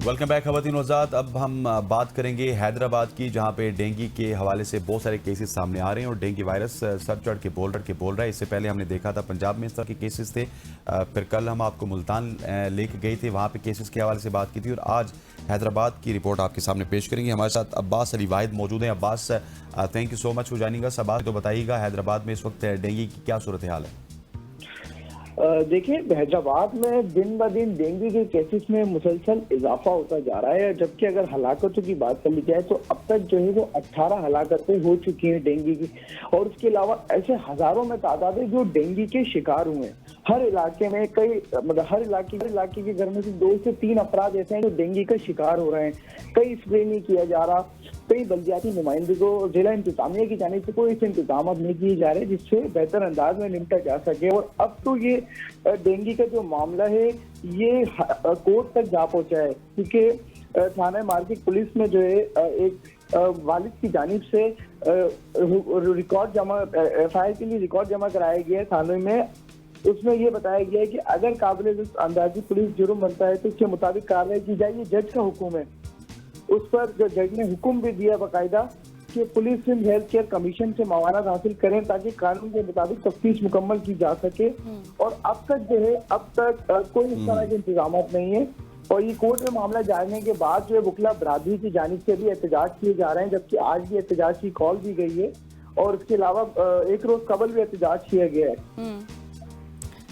Welcome back खवातीन वज़ात। अब हम बात करेंगे हैदराबाद की, जहां पे डेंगू के हवाले से बहुत सारे केसेस सामने आ रहे हैं और डेंगू वायरस सर चढ़ के बोल रहा है। इससे पहले हमने देखा था पंजाब में इस तरह के केसेस थे, फिर कल हम आपको मुल्तान लेके गए थे, वहां पे केसेस के हवाले से बात की थी, और आज हैदराबाद की रिपोर्ट आपके सामने पेश करेंगे। हमारे साथ अब्बास अली वाहिद मौजूद हैं। Abbas, thank you so much for joining us. Abbas, तो बताइएगा हैदराबाद में इस वक्त डेंगू की क्या सूरत हाल है? देखिए, हैदराबाद में दिन ब दिन डेंगू के केसेस में मुसलसल इजाफा होता जा रहा है, जबकि अगर हलाकतों की बात कर ली जाए तो अब तक जो है वो 18 हलाकतें हो चुकी हैं डेंगू की, और उसके अलावा ऐसे हजारों में तादाद है जो डेंगू के शिकार हुए हैं। हर इलाके में कई हर इलाके के घर में से 2 से 3 अफराद ऐसे हैं जो डेंगू का शिकार हो रहे हैं। कई स्प्रे नहीं किया जा रहा, कई बल्दियाती नुमाइंदे को जिला इंतजामिया की जानिब से कोई ऐसे इंतजाम नहीं किए जा रहे जिससे बेहतर अंदाज में निपटा जा सके। और अब तो ये डेंगू का जो मामला है ये कोर्ट तक जा पहुंचा है, क्योंकि थाना मार्केट पुलिस में जो है एक वालिद की जानिब से रिकॉर्ड जमा एफआईआर के लिए रिकॉर्ड जमा कराया गया है थाने में। उसमें ये बताया गया है कि अगर काबिल अंदाजी पुलिस जुर्म बनता है तो उसके मुताबिक कार्रवाई की जाए। ये जज का हुक्म है। उस पर जो जज ने हुक्म भी दिया बाकायदा कि police Sindh health care commission से मवानत हासिल करें ताकि कानून के मुताबिक तफ्तीश मुकम्मल की जा सके। और अब तक जो है कोई इस तरह के इंतजाम नहीं है, और ये कोर्ट में मामला जानने के बाद जो है वकला बरादरी की जानिब से भी एहतजाज किए जा रहे हैं, जबकि आज भी एहतजाज की कॉल दी गई है और उसके अलावा एक रोज कबल भी एहतजाज किया गया है।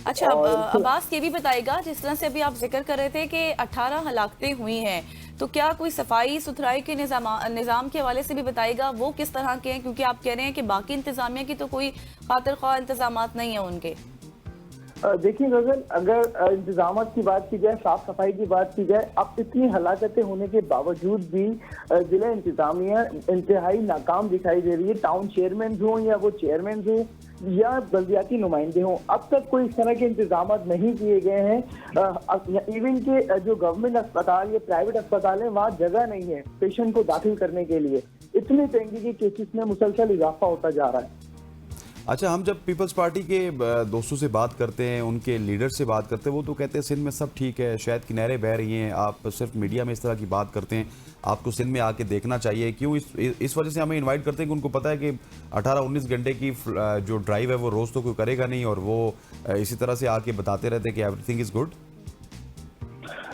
अच्छा, अब्बास ये भी बताएगा, जिस तरह से अभी आप जिक्र कर रहे थे कि 18 हलाकतें हुई हैं, तो क्या कोई सफाई सुथराई के निज़ाम के हवाले से भी बताएगा, वो किस तरह के हैं? क्योंकि आप कह रहे हैं कि बाकी इंतजामिया की तो कोई खातिर ख्वाह इंतजामात नहीं है उनके। देखिए गजल, अगर इंतजाम की बात की जाए, साफ सफाई की बात की जाए, अब इतनी हलाकतें होने के बावजूद भी जिला इंतजामिया इंतहाई नाकाम दिखाई दे रही है। टाउन चेयरमैन हो या वो चेयरमैन हो या बल्दियाती नुमाइंदे हों, अब तक कोई इस तरह के इंतजाम नहीं किए गए हैं। इवन के जो गवर्नमेंट अस्पताल या प्राइवेट अस्पताल है वहाँ जगह नहीं है पेशेंट को दाखिल करने के लिए। इतने डेंगू के केसेस में मुसलसल इजाफा होता जा रहा है। अच्छा, हम जब पीपल्स पार्टी के दोस्तों से बात करते हैं, उनके लीडर से बात करते हैं, वो तो कहते हैं सिंध में सब ठीक है, शायद की नहरें बह रही हैं, आप सिर्फ मीडिया में इस तरह की बात करते हैं, आपको सिंध में आके देखना चाहिए। क्यों इस वजह से हमें इनवाइट करते हैं कि उनको पता है कि 18-19 घंटे की जो ड्राइव है वो रोज़ तो कोई करेगा नहीं, और वो इसी तरह से आके बताते रहते हैं कि एवरीथिंग इज़ गुड।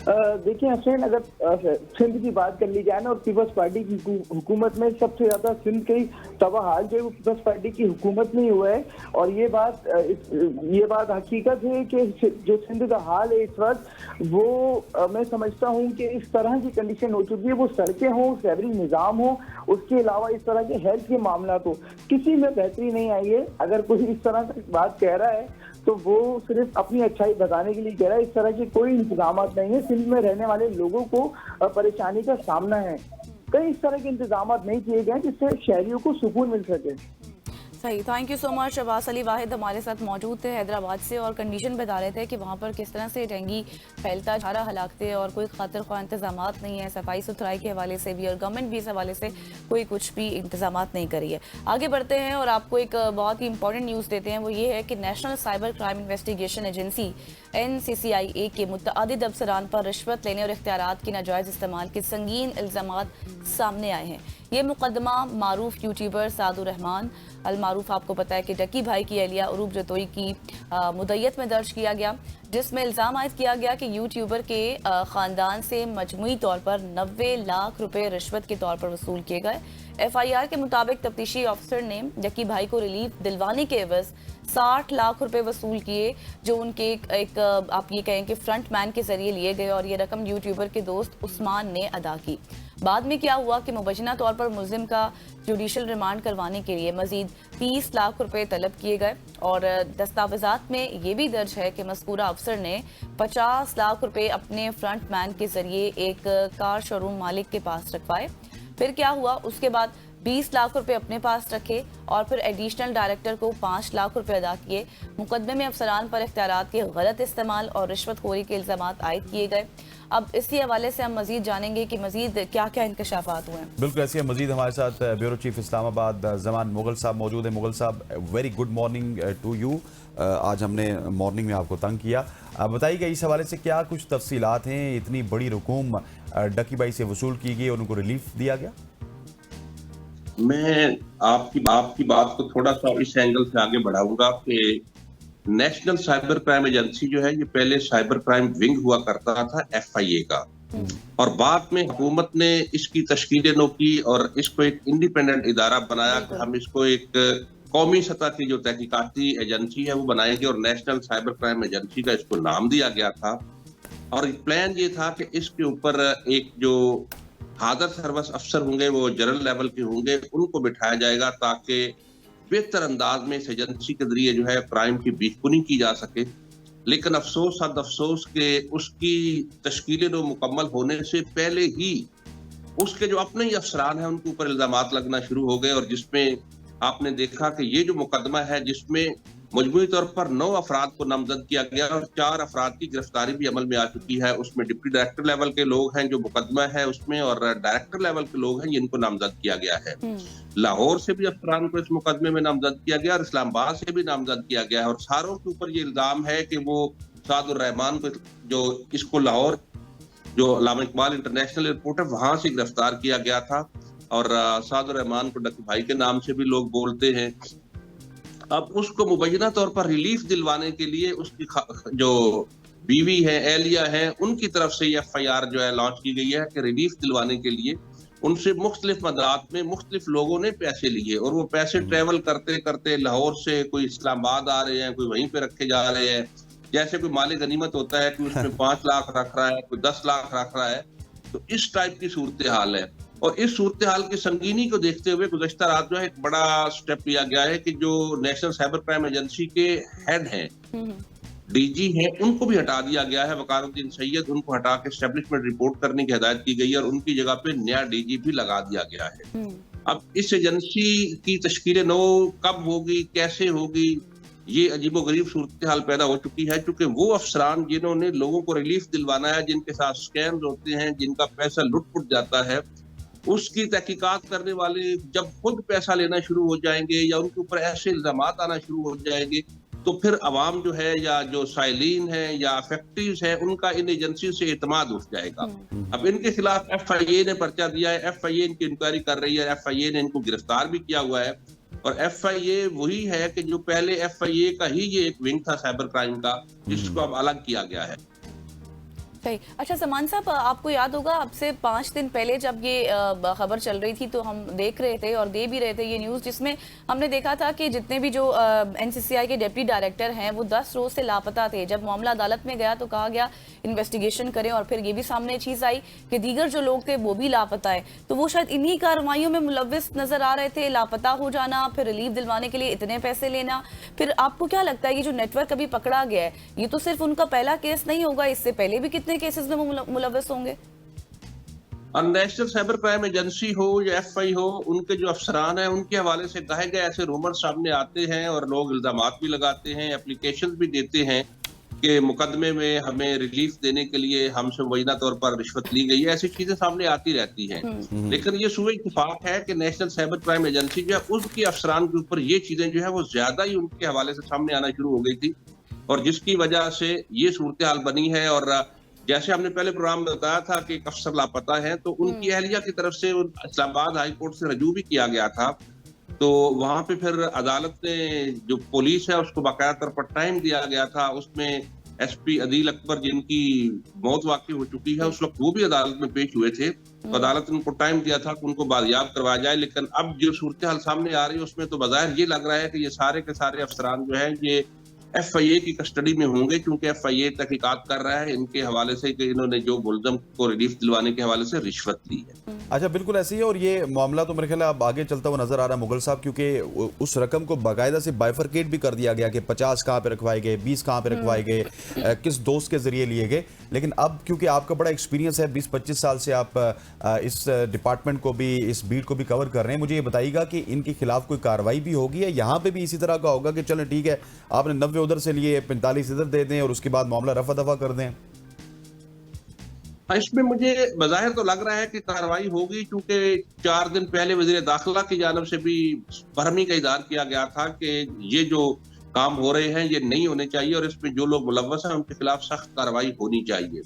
देखिए हसैन, अगर सिंध की बात कर ली जाए ना, और पीपल्स पार्टी की हुकूमत में सबसे ज्यादा सिंध के तबाह हाल जो है वो पीपल्स पार्टी की हुकूमत में ही हुआ है। और ये बात हकीकत है कि जो सिंध का हाल है इस वक्त, वो मैं समझता हूँ कि इस तरह की कंडीशन हो चुकी है, वो सड़कें हों, शहरी निज़ाम हो, उसके अलावा इस तरह के हेल्थ के मामला तो किसी में बेहतरी नहीं आई है। अगर कोई इस तरह की बात कह रहा है तो वो सिर्फ अपनी अच्छाई बताने के लिए कह रहा है। इस तरह के कोई इंतजाम नहीं है। सिंध में रहने वाले लोगों को परेशानी का सामना है। कई इस तरह के इंतजाम नहीं किए गए जिससे शहरियों को सुकून मिल सके। सही, thank you so much. Abbas Ali Wahid हमारे साथ मौजूद थे हैदराबाद से, और कंडीशन बता रहे थे कि वहाँ पर किस तरह से डेंगू फैलता है, 18 हलाकतें और कोई खातिर ख्वाह इंतजाम नहीं है, सफाई सुथराई के हवाले से भी, और गवर्नमेंट भी इस हवाले से कोई कुछ भी इंतजाम नहीं करी है। आगे बढ़ते हैं और आपको एक बहुत ही इंपॉर्टेंट न्यूज़ देते हैं। वो ये है कि national cyber crime investigation agency NCCIA के मुतअद्दिद अफसरान पर रिश्वत लेने और इख्तियारात की नाजायज़ इस्तेमाल के संगीन इल्ज़ामात सामने आए हैं। ये मुकदमा मारूफ यूट्यूबर सादुर रहमान अल मारूफ, आपको पता है कि डकी भाई की एहलिया उरूब जतोई की मुद्दत में दर्ज किया गया, जिसमें इल्ज़ाम आयद किया गया कि यूट्यूबर के ख़ानदान से मजमूई तौर पर 90 लाख रुपए रिश्वत के तौर पर वसूल किए गए। FIR के मुताबिक तफ्तीशी ऑफिसर ने डकी भाई को रिलीफ दिलवाने के एवज 60 लाख रुपए वसूल किए, जो उनके एक आप ये कहें कि फ्रंट मैन के जरिए लिए गए, और ये रकम यूट्यूबर के दोस्त उस्मान ने अदा की। बाद में क्या हुआ कि मुबैना तौर पर मुल्जिम का जुडिशल रिमांड करवाने के लिए मजीद 30 लाख रुपए तलब किए गए, और दस्तावेजात में ये भी दर्ज है कि मज़कूरा अफसर ने 50 लाख रुपए अपने फ्रंट मैन के जरिए एक कार शोरूम मालिक के पास रखवाए। फिर क्या हुआ, उसके बाद 20 लाख रुपए अपने पास रखे और फिर एडिशनल डायरेक्टर को 5 लाख रुपए अदा किए। मुकदमे में अफसरान पर इख्तियारात के गलत इस्तेमाल और रिश्वतखोरी के इल्जामात आयद किए गए। अब इसी हवाले से हम मजीद जानेंगे कि मजीद क्या क्या इंकशाफात हुए हैं। बिल्कुल, ऐसे मजीद हमारे साथ ब्यूरो चीफ इस्लामाबाद जमान मुगल साहब मौजूद है। Mughal sahab, very good morning to you. आज हमने मॉर्निंग में आपको तंग किया, बताइएगा इस हवाले से क्या कुछ तफसीलात हैं? इतनी बड़ी रकूम डकी भाई से वसूल की गई और उनको रिलीफ दिया गया। मैं आपकी बात को थोड़ा सा इस एंगल से आगे बढ़ाऊंगा कि नेशनल साइबर क्राइम एजेंसी जो है, ये पहले साइबर क्राइम विंग हुआ करता था FIA का, और बाद में हुकूमत ने इसकी तश्कील नो की और इसको एक इंडिपेंडेंट इदारा बनाया कि हम इसको एक कौमी सतह की जो तहकीकाती एजेंसी है वो बनाएंगे, और नेशनल साइबर क्राइम एजेंसी का इसको नाम दिया गया था। और प्लान ये था कि इसके ऊपर एक जो हादर सर्विस अफसर होंगे, वो जनरल लेवल के होंगे, उनको बिठाया जाएगा ताकि बेहतर अंदाज में इस एजेंसी के जरिए जो है क्राइम की बीखकुनी की जा सके। लेकिन अफसोस के उसकी तश्कील नो मुकम्मल होने से पहले ही उसके जो अपने ही अफसरान हैं उनके ऊपर इल्जामात लगना शुरू हो गए, और जिसमें आपने देखा कि ये जो मुकदमा है जिसमें मजमूई तौर पर 9 अफराद को नामजद किया गया और 4 अफराद की गिरफ्तारी भी अमल में आ चुकी है। उसमें डिप्टी डायरेक्टर लेवल के लोग हैं जो मुकदमा है उसमें, और डायरेक्टर लेवल के लोग हैं जिनको नामजद किया गया है। लाहौर से भी अफसरान को इस मुकदमे में नामजद किया गया और इस्लामाबाद से भी नामजद किया गया है, और सारों के ऊपर ये इल्जाम है कि वो सादुर रहमान को, जो इसको लाहौर जो अल्लामा इकबाल इंटरनेशनल एयरपोर्ट है वहां से गिरफ्तार किया गया था, और सादुर रहमान को डकी भाई के नाम से भी लोग बोलते हैं। अब उसको मुबैना तौर पर रिलीफ दिलवाने के लिए उसकी जो बीवी है, एहलिया है, उनकी तरफ से FIR जो है लॉन्च की गई है कि रिलीफ दिलवाने के लिए उनसे मुख्तलिफ मदात में मुख्तलिफ लोगों ने पैसे लिए, और वो पैसे ट्रेवल करते करते लाहौर से कोई इस्लामाबाद आ रहे हैं, कोई वहीं पे रखे जा रहे हैं। जैसे कोई माले गनीमत होता है कि उसमें 5 लाख रख रहा है, कोई 10 लाख रख रहा है, तो इस टाइप की सूरत हाल है। और इस सूरत हाल की संगीनी को देखते हुए गुज़श्ता रात जो है एक बड़ा स्टेप लिया गया है कि जो नेशनल साइबर क्राइम एजेंसी के हेड हैं, DG हैं, उनको भी हटा दिया गया है। वकारुद्दीन सैयद, उनको हटा के एस्टेब्लिशमेंट रिपोर्ट करने की हिदायत की गई है और उनकी जगह पे नया DG भी लगा दिया गया है। अब इस एजेंसी की तश्कील नो कब होगी, कैसे होगी, ये अजीबोगरीब सूरत हाल पैदा हो चुकी है, क्योंकि वो अफसरान जिन्होंने लोगों को रिलीफ दिलवाना है, जिनके साथ स्कैम्स होते हैं, जिनका पैसा लुट-पुट जाता है, उसकी तहकीकात करने वाले जब खुद पैसा लेना शुरू हो जाएंगे या उनके ऊपर ऐसे इल्जामात आना शुरू हो जाएंगे, तो फिर अवाम जो है या जो साइलिन है या अफेक्टिव्स है, उनका इन एजेंसी से एतमाद उठ जाएगा। अब इनके खिलाफ FIA ने पर्चा दिया है, FIA इनकी इंक्वायरी कर रही है, FIA ने इनको गिरफ्तार भी किया हुआ है, और FIA वही है कि जो पहले FIA का ही ये एक विंग था साइबर क्राइम का, जिसको अब अलग किया गया है। सही। अच्छा समान साहब, आपको याद होगा अब से 5 दिन पहले जब ये खबर चल रही थी तो हम देख रहे थे और दे भी रहे थे ये न्यूज़, जिसमें हमने देखा था कि जितने भी जो NCCI के डिप्टी डायरेक्टर हैं वो 10 रोज से लापता थे। जब मामला अदालत में गया तो कहा गया इन्वेस्टिगेशन करें, और फिर ये भी सामने चीज़ आई कि दीगर जो लोग थे वो भी लापता है। तो वो शायद इन्हीं कार्रवाइयों में मुलव्विस नजर आ रहे थे, लापता हो जाना, फिर रिलीफ दिलवाने के लिए इतने पैसे लेना। फिर आपको क्या लगता है ये जो नेटवर्क अभी पकड़ा गया है, ये तो सिर्फ उनका पहला केस नहीं होगा, इससे पहले भी कितने केसेस में मुलव्विस होंगे? नेशनल साइबर क्राइम एजेंसी हो या FI हो, उनके जो अफसरान हैं उनके हवाले से कहे गए ऐसे रूमर सामने आते हैं और लोग इल्जामात भी लगाते हैं, एप्लीकेशन भी देते हैं कि मुकदमे में हमें रिलीफ देने के लिए हमसे मुबैना तौर पर रिश्वत ली गई है। ऐसी चीजें सामने आती रहती हैं, लेकिन ये सूए इत्तेफाक है कि नेशनल साइबर क्राइम एजेंसी जो है उसके अफसरान के ऊपर ये चीजें जो है वो ज्यादा ही उनके हवाले से सामने आना शुरू हो गई थी, और जिसकी वजह से ये सूरत हाल बनी है। और जैसे हमने पहले प्रोग्राम में बताया था कि एक अफसर लापता है, तो उनकी अहलिया की तरफ से इस्लामाबाद हाई कोर्ट से रजू भी किया गया था, तो वहां पे फिर अदालत ने जो पुलिस है उसको बाकायदा तौर पर टाइम दिया गया था। उसमें SP अदील अकबर जिनकी मौत वाकई हो चुकी है, उस वक्त वो भी अदालत में पेश हुए थे, तो अदालत ने उनको टाइम दिया था कि उनको बाजियाब करवाया जाए। लेकिन अब जो सूरत हाल सामने आ रही है उसमें तो बज़ाहिर ये लग रहा है कि ये सारे के सारे अफसरान जो है ये FIA की कस्टडी में होंगे, क्योंकि FIA तहकीकात कर रहा है इनके हवाले से कि इन्होंने जो मुलजम को रिलीफ दिलवाने के हवाले से रिश्वत ली है। अच्छा, बिल्कुल ऐसे ही है। और ये मामला तो मेरे ख्याल अब आगे चलता हुआ नजर आ रहा है मुगल साहब, क्योंकि उस रकम को बाकायदा से बाइफरकेट भी कर दिया गया कि 50 कहाँ पे रखवाए गए, 20 कहाँ पे रखवाए गए, किस दोस्त के जरिए लिए गए। लेकिन अब क्योंकि आपका बड़ा एक्सपीरियंस है, 20-25 साल से आप इस डिपार्टमेंट को भी, इस बीट को भी कवर कर रहे हैं, मुझे ये बताइएगा कि इनके खिलाफ कोई कार्रवाई भी होगी या यहाँ पे भी इसी तरह का होगा कि चलें ठीक है, आपने 90 उधर से लिए, 45 इधर दे दें और उसके बाद मामला रफा दफा कर दें? इसमें मुझे बज़ाहिर तो लग रहा है कि कार्रवाई होगी, क्योंकि 4 दिन पहले वज़ीर दाखिला की जानिब से भी बरहमी का इज़हार किया गया था कि ये जो काम हो रहे हैं ये नहीं होने चाहिए और इसमें जो लोग मुलव्वस हैं उनके खिलाफ सख्त कार्रवाई होनी चाहिए।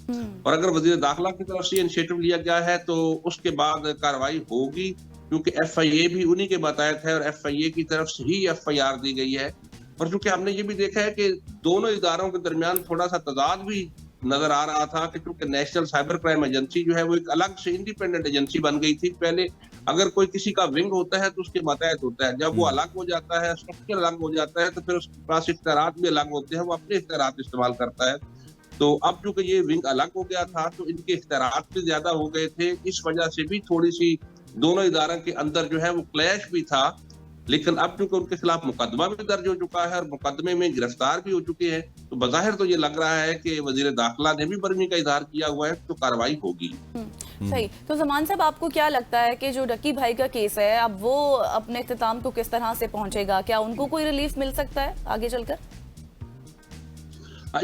और अगर वज़ीर दाखिला की तरफ से इनिशिएटिव लिया गया है तो उसके बाद कार्रवाई होगी, क्योंकि FIA भी उन्हीं के बतायत है और FIA की तरफ से ही FIR दी गई है। और चूंकि हमने ये भी देखा है कि दोनों इदारों के दरमियान थोड़ा सा तजाद भी नजर आ रहा था कि चूंकि नेशनल साइबर क्राइम एजेंसी जो है वो एक अलग से इंडिपेंडेंट एजेंसी बन गई थी। पहले अगर कोई किसी का विंग होता है तो उसके मातहत होता है, जब वो अलग हो जाता है, स्ट्रक्चर अलग हो जाता है, तो फिर उसके पास इख्तियारात भी अलग होते हैं, वो अपने इख्तियारात इस्तेमाल करता है। तो अब चूंकि ये विंग अलग हो गया था तो इनके इख्तियारात भी ज्यादा हो गए थे, इस वजह से भी थोड़ी सी दोनों इदारों के अंदर जो है वो क्लैश भी था। लेकिन अब चूंकि उनके खिलाफ मुकदमा भी दर्ज हो चुका है और मुकदमे में गिरफ्तार भी हो चुके हैं, तो बज़ाहिर तो ये लग रहा है कि वजीर दाखिला ने भी बरहमी का इजहार किया हुआ है, तो कार्रवाई होगी। सही। तो ज़मान साहब, आपको क्या लगता है कि जो डक्की भाई का केस है अब वो अपने इख्तिताम को किस तरह से पहुंचेगा? क्या उनको कोई रिलीफ मिल सकता है आगे चलकर?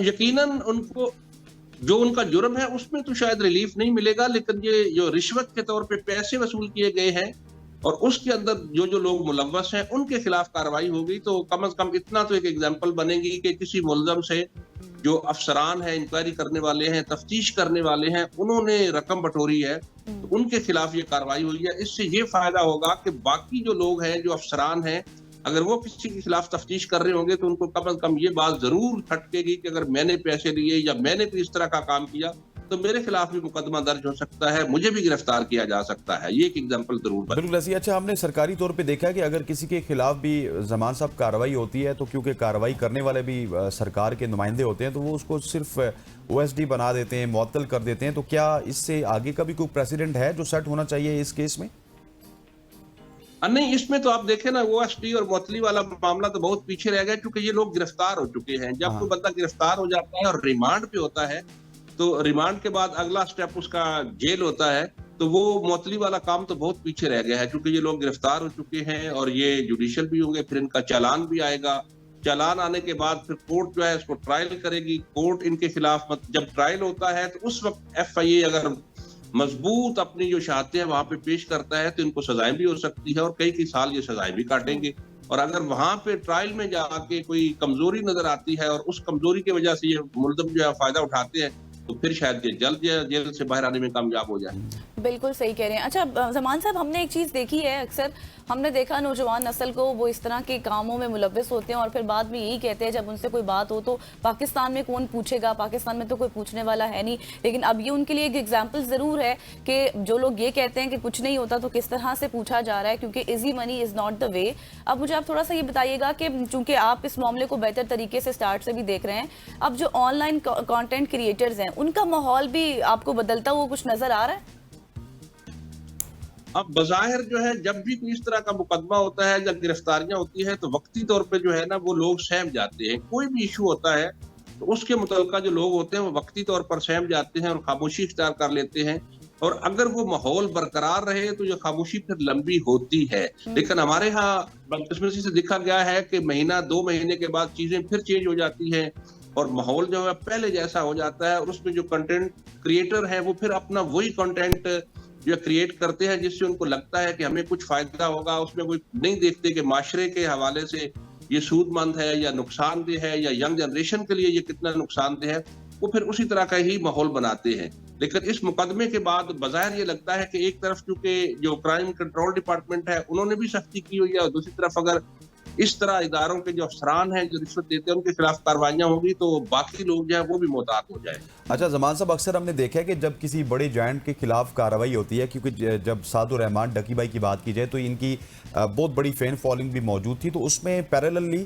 यकीनन उनको जो उनका जुर्म है उसमें तो शायद रिलीफ नहीं मिलेगा, लेकिन ये जो रिश्वत के तौर पे पैसे वसूल किए गए हैं और उसके अंदर जो जो लोग मुलव्वस हैं उनके खिलाफ कार्रवाई होगी, तो कम से कम इतना तो एक एग्जाम्पल बनेगी कि किसी मुलजम से जो अफसरान हैं, इंक्वायरी करने वाले हैं, तफ्तीश करने वाले हैं, उन्होंने रकम बटोरी है तो उनके खिलाफ ये कार्रवाई हुई है। इससे ये फायदा होगा कि बाकी जो लोग हैं, जो अफसरान हैं, अगर वो किसी के खिलाफ तफ्तीश कर रहे होंगे तो उनको कम से कम ये बात जरूर खटकेगी कि अगर मैंने पैसे लिए या मैंने भी इस तरह का काम किया तो मेरे खिलाफ भी मुकदमा दर्ज हो सकता है, मुझे भी गिरफ्तार किया जा सकता है। ये एक एग्जांपल जरूर बने। बिल्कुल ऐसी। अच्छा, हमने सरकारी तौर पे देखा है कि अगर किसी के खिलाफ भी ज़मान साहब कार्रवाई होती है तो क्योंकि कार्रवाई करने वाले भी सरकार के नुमाइंदे होते हैं तो वो उसको सिर्फ OSD बना देते हैं, मुअत्तल कर देते हैं। तो क्या इससे आगे का भी कोई प्रेसिडेंट है जो सेट होना चाहिए इस केस में? नहीं, इसमें तो आप देखें ना, OSD और मुअत्तली वाला मामला तो बहुत पीछे रह गया, क्योंकि ये लोग गिरफ्तार हो चुके हैं। जब कोई बंदा गिरफ्तार हो जाता है और रिमांड पे होता है तो रिमांड के बाद अगला स्टेप उसका जेल होता है, तो वो मुअत्तली वाला काम तो बहुत पीछे रह गया है, क्योंकि ये लोग गिरफ्तार हो चुके हैं और ये जुडिशियल भी होंगे, फिर इनका चालान भी आएगा। चालान आने के बाद फिर कोर्ट जो है इसको ट्रायल करेगी। कोर्ट इनके खिलाफ जब ट्रायल होता है तो उस वक्त FIA अगर मजबूत अपनी जो शहादतें हैं वहां पे पेश करता है तो इनको सजाएं भी हो सकती है और कई साल ये सजाएं भी काटेंगे। और अगर वहां पे ट्रायल में जाके कोई कमजोरी नजर आती है और उस कमजोरी की वजह से ये मुलजम जो है फायदा उठाते हैं तो फिर शायद ये जल्द जेल से बाहर आने में कामयाब हो जाए। बिल्कुल सही कह रहे हैं। अच्छा ज़मान साहब, हमने एक चीज़ देखी है, अक्सर हमने देखा नौजवान नस्ल को वो इस तरह के कामों में मुलव्वस होते हैं और फिर बाद में यही कहते हैं जब उनसे कोई बात हो तो पाकिस्तान में कौन पूछेगा, पाकिस्तान में तो कोई पूछने वाला है नहीं। लेकिन अब ये उनके लिए एक एग्जाम्पल ज़रूर है कि जो लोग ये कहते हैं कि कुछ नहीं होता तो किस तरह से पूछा जा रहा है, क्योंकि easy money is not the way. अब मुझे आप थोड़ा सा ये बताइएगा कि चूंकि आप इस मामले को बेहतर तरीके से स्टार्ट से भी देख रहे हैं, अब जो ऑनलाइन कॉन्टेंट क्रिएटर्स हैं उनका माहौल भी आपको बदलता हुआ कुछ नजर आ रहा है? अब बज़ाहिर जो है जब भी कोई इस तरह का मुकदमा होता है, जब गिरफ्तारियां होती है तो वक्ती तौर पे जो है ना वो लोग सहम जाते हैं। कोई भी इशू होता है तो उसके मुतल्लिका जो लोग होते हैं वो वक्ती तौर पर सहम जाते हैं और खामोशी इख्तियार कर लेते हैं। और अगर वो माहौल बरकरार रहे तो ये खामोशी फिर लंबी होती है। लेकिन हमारे यहाँ बदकिस्मती से देखा गया है कि महीना 2 महीने के बाद चीजें फिर चेंज हो जाती हैं और माहौल जो है पहले जैसा हो जाता है और उसमें जो कंटेंट क्रिएटर है वो फिर अपना वही कंटेंट जो क्रिएट करते हैं जिससे उनको लगता है कि हमें कुछ फायदा होगा। उसमें कोई नहीं देखते कि माशरे के हवाले से ये सूदमंद है या नुकसानदेह है या यंग जनरेशन के लिए ये कितना नुकसानदेह है, वो फिर उसी तरह का ही माहौल बनाते हैं। लेकिन इस मुकदमे के बाद बज़ाहिर ये लगता है कि एक तरफ चूंकि जो क्राइम कंट्रोल डिपार्टमेंट है उन्होंने भी सख्ती की हुई है और दूसरी तरफ अगर इस तरह इदारों के जो अफसरान हैं जो रिश्वत देते हैं उनके खिलाफ कार्रवाइयां होगी तो बाकी लोग जो है वो भी मोहतात हो जाए। अच्छा जमान साहब, अक्सर हमने देखा है कि जब किसी बड़े जायंट के खिलाफ कार्रवाई होती है, क्योंकि जब सादुर रहमान डकी भाई की बात की जाए तो इनकी बहुत बड़ी फैन फॉलोइंग भी मौजूद थी, तो उसमें पैरेलली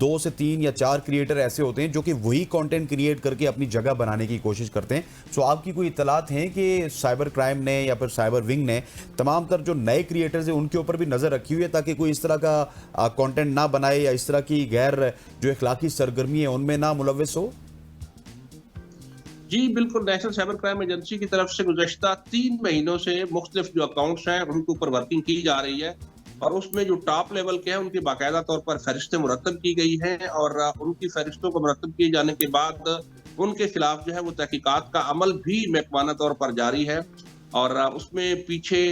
2 से 3 या 4 क्रिएटर ऐसे होते हैं जो कि वही कंटेंट क्रिएट करके अपनी जगह बनाने की कोशिश करते हैं। सो आपकी कोई इत्तलात हैं कि साइबर क्राइम ने या फिर साइबर विंग ने तमाम तर जो नए क्रिएटर्स हैं उनके ऊपर भी नज़र रखी हुई है ताकि कोई इस तरह का कंटेंट ना बनाए या इस तरह की गैर जो इखलाकी सरगर्मी है उनमें ना मुलव्वस हो? जी बिल्कुल, नेशनल साइबर क्राइम एजेंसी की तरफ से गुज़श्ता 3 महीनों से मुख्तलिफ जो अकाउंट्स हैं उनके ऊपर वर्किंग की जा रही है और उसमें जो टॉप लेवल के हैं उनकी बाकायदा तौर पर फहरिस्तें मुरतब की गई हैं और उनकी फहरिस्तों को मुरतब किए जाने के बाद उनके खिलाफ जो है वो तहकीकात का अमल भी महकमाना तौर पर जारी है। और उसमें पीछे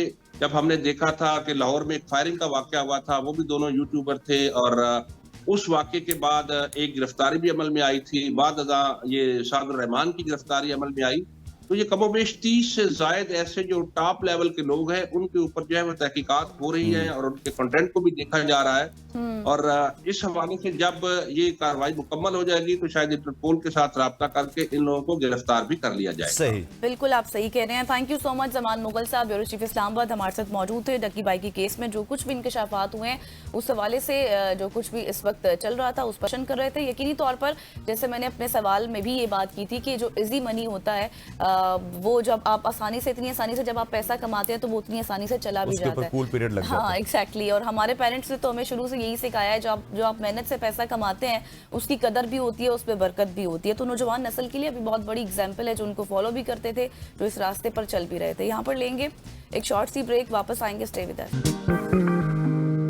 जब हमने देखा था कि लाहौर में एक फायरिंग का वाक़या हुआ था, वो भी दोनों यूट्यूबर थे और उस वाक़े के बाद एक गिरफ्तारी भी अमल में आई थी, बाद अज़ा ये सादुर रहमान की गिरफ्तारी अमल में आई। तो ये कमोबेश 30 से ज़ायद ऐसे जो टॉप लेवल के लोग हैं उनके ऊपर जो है वो तहकीकात हो रही है और उनके कंटेंट को भी देखा जा रहा है और इस हवाले से जब ये कार्रवाई मुकम्मल हो जाएगी तो शायद इंटरपोल के साथ राब्ता करके इन लोगों को गिरफ्तार भी कर लिया जाएगा। सही, बिल्कुल आप सही कह रहे हैं। Thank you so much Zaman Mughal साहब, ब्यूरो चीफ इस्लामाबाद हमारे साथ मौजूद थे। डकी भाई के केस में जो कुछ भी इंकशाफात हुए हैं उस हवाले से जो कुछ भी इस वक्त चल रहा था उस पर प्रश्न कर रहे थे। यकीनी तौर पर जैसे मैंने अपने सवाल में भी ये बात की थी कि जो इजी मनी होता है वो जब आप इतनी आसानी से जब आप पैसा कमाते हैं तो वो उतनी आसानी से चला भी जाता है। कूल पीरियड लग जाता है। हाँ एग्जैक्टली। और हमारे पेरेंट्स ने तो हमें शुरू से यही सिखाया है जो आप मेहनत से पैसा कमाते हैं उसकी कदर भी होती है, उस पर बरकत भी होती है। तो नौजवान नस्ल के लिए अभी बहुत बड़ी एग्जाम्पल है जो उनको फॉलो भी करते थे, जो इस रास्ते पर चल भी रहे थे। यहाँ पर लेंगे एक शॉर्ट सी ब्रेक, वापस आएंगे, स्टे विद अस।